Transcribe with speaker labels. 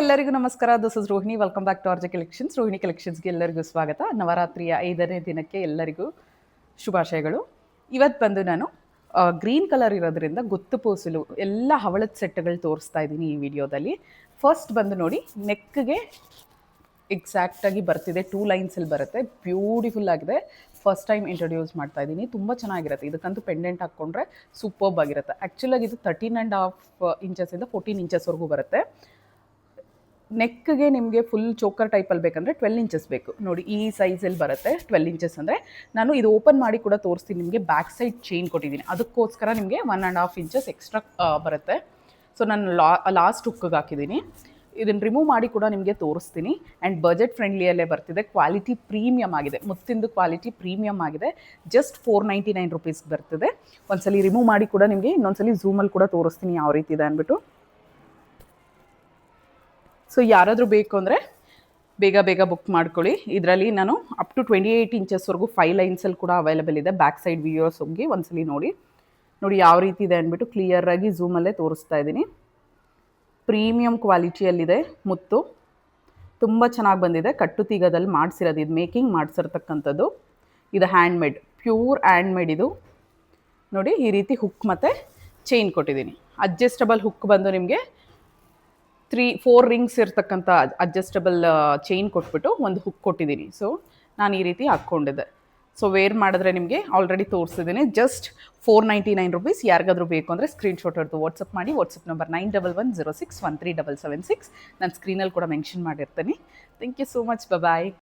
Speaker 1: ಎಲ್ಲರಿಗೂ ನಮಸ್ಕಾರ. This is Rohini. Welcome back to RJ collections. Rohini ಕಲೆಕ್ಷನ್ಸ್ಗೆ ಎಲ್ಲರಿಗೂ ಸ್ವಾಗತ. ನವರಾತ್ರಿಯ 5ನೇ ದಿನಕ್ಕೆ ಎಲ್ಲರಿಗೂ ಶುಭಾಶಯಗಳು. ಇವತ್ತು ಬಂದು ನಾನು ಗ್ರೀನ್ ಕಲರ್ ಇರೋದ್ರಿಂದ ಗುತ್ತು ಪೂಸಲು ಎಲ್ಲ ಹವಳದ ಸೆಟ್ಗಳು ತೋರಿಸ್ತಾ ಇದ್ದೀನಿ ಈ ವಿಡಿಯೋದಲ್ಲಿ. ಫಸ್ಟ್ ಬಂದು ನೋಡಿ, ನೆಕ್ಗೆ ಎಕ್ಸಾಕ್ಟಾಗಿ ಬರ್ತಿದೆ, 2 ಲೈನ್ಸಲ್ಲಿ ಬರುತ್ತೆ. ಬ್ಯೂಟಿಫುಲ್ ಆಗಿದೆ. ಫಸ್ಟ್ ಟೈಮ್ ಇಂಟ್ರೊಡ್ಯೂಸ್ ಮಾಡ್ತಾ ಇದ್ದೀನಿ. ತುಂಬ ಚೆನ್ನಾಗಿರುತ್ತೆ. ಇದಕ್ಕಂತೂ ಪೆಂಡೆಂಟ್ ಹಾಕ್ಕೊಂಡ್ರೆ ಸೂಪರ್ಬ್ ಆಗಿರುತ್ತೆ. ಆ್ಯಕ್ಚುಲಾಗಿ ಇದು 13.5 ಇಂಚಸ್ಸಿಂದ 14 ಇಂಚಸ್ವರೆಗೂ ಬರುತ್ತೆ. ನೆಕ್ಗೆ ನಿಮಗೆ ಫುಲ್ ಚೋಕರ್ ಟೈಪಲ್ಲಿ ಬೇಕಂದರೆ 12 ಇಂಚಸ್ ಬೇಕು. ನೋಡಿ ಈ ಸೈಜಲ್ಲಿ ಬರುತ್ತೆ 12 ಇಂಚಸ್ ಅಂದರೆ. ನಾನು ಇದು ಓಪನ್ ಮಾಡಿ ಕೂಡ ತೋರಿಸ್ತೀನಿ ನಿಮಗೆ. ಬ್ಯಾಕ್ ಸೈಡ್ ಚೈನ್ ಕೊಟ್ಟಿದ್ದೀನಿ, ಅದಕ್ಕೋಸ್ಕರ ನಿಮಗೆ 1.5 ಇಂಚಸ್ ಎಕ್ಸ್ಟ್ರಾ ಬರುತ್ತೆ. ಸೊ ನಾನು ಲಾಸ್ಟ್ ಹುಕ್ಕಿಗೆ ಹಾಕಿದ್ದೀನಿ. ಇದನ್ನು ರಿಮೂವ್ ಮಾಡಿ ಕೂಡ ನಿಮಗೆ ತೋರಿಸ್ತೀನಿ. ಆ್ಯಂಡ್ ಬಜೆಟ್ ಫ್ರೆಂಡ್ಲಿಯಲ್ಲೇ ಬರ್ತಿದೆ. ಕ್ವಾಲಿಟಿ ಪ್ರೀಮಿಯಮ್ ಆಗಿದೆ, ಮುತ್ತಿಂದು ಕ್ವಾಲಿಟಿ ಪ್ರೀಮಿಯಮ್ ಆಗಿದೆ. ಜಸ್ಟ್ 499 ರುಪೀಸ್ಗೆ ಬರ್ತಿದೆ. ಒಂದ್ಸಲಿ ರಿಮೂವ್ ಮಾಡಿ ಕೂಡ ನಿಮಗೆ ಇನ್ನೊಂದ್ಸಲಿ ಝೂಮಲ್ಲಿ ಕೂಡ ತೋರಿಸ್ತೀನಿ ಯಾವ ರೀತಿ ಇದೆ ಅಂದ್ಬಿಟ್ಟು. ಸೊ ಯಾರಾದರೂ ಬೇಕು ಅಂದರೆ ಬೇಗ ಬೇಗ ಬುಕ್ ಮಾಡ್ಕೊಳ್ಳಿ. ಇದರಲ್ಲಿ ನಾನು ಅಪ್ ಟು 28 ಇಂಚಸ್ವರೆಗೂ 5 ಲೈನ್ಸಲ್ಲಿ ಕೂಡ ಅವೈಲೇಬಲ್ ಇದೆ. ಬ್ಯಾಕ್ ಸೈಡ್ ವಿಡಿಯೋಸ್ ಹೋಗಿ ಒಂದ್ಸಲಿ ನೋಡಿ ಯಾವ ರೀತಿ ಇದೆ ಅಂದ್ಬಿಟ್ಟು ಕ್ಲಿಯರಾಗಿ ಝೂಮಲ್ಲೇ ತೋರಿಸ್ತಾ ಇದ್ದೀನಿ. ಪ್ರೀಮಿಯಮ್ ಕ್ವಾಲಿಟಿಯಲ್ಲಿದೆ ಮುತ್ತು. ತುಂಬ ಚೆನ್ನಾಗಿ ಬಂದಿದೆ. ಕಟ್ಟುತೀಗದಲ್ಲಿ ಮಾಡಿಸಿರೋದು, ಇದು ಮೇಕಿಂಗ್ ಮಾಡಿಸಿರ್ತಕ್ಕಂಥದ್ದು. ಇದು ಹ್ಯಾಂಡ್ಮೇಡ್, ಪ್ಯೂರ್ ಹ್ಯಾಂಡ್ಮೇಡ್ ಇದು. ನೋಡಿ ಈ ರೀತಿ ಹುಕ್ ಮತ್ತು ಚೈನ್ ಕೊಟ್ಟಿದ್ದೀನಿ. ಅಡ್ಜಸ್ಟಬಲ್ ಹುಕ್ ಬಂದು ನಿಮಗೆ 3-4 ರಿಂಗ್ಸ್ ಇರ್ತಕ್ಕಂಥ ಅಡ್ಜಸ್ಟಬಲ್ ಚೈನ್ ಕೊಟ್ಬಿಟ್ಟು ಒಂದು ಹುಕ್ ಕೊಟ್ಟಿದ್ದೀನಿ. ಸೊ ನಾನು ಈ ರೀತಿ ಹಾಕ್ಕೊಂಡಿದ್ದೆ. ಸೊ ವೇರ್ ಮಾಡಿದ್ರೆ ನಿಮಗೆ ಆಲ್ರೆಡಿ ತೋರಿಸಿದ್ದೀನಿ. Just 499 rupees. ಯಾರಿಗಾದರೂ ಬೇಕು ಅಂದರೆ ಸ್ಕ್ರೀನ್ಶಾಟ್ ಹೊಡೆದು ವಾಟ್ಸಪ್ ಮಾಡಿ. WhatsApp number 9110613776. ನಾನು ಸ್ಕ್ರೀನಲ್ಲಿ ಕೂಡ ಮೆನ್ಷನ್ ಮಾಡಿರ್ತೀನಿ. Thank you so much. Bye.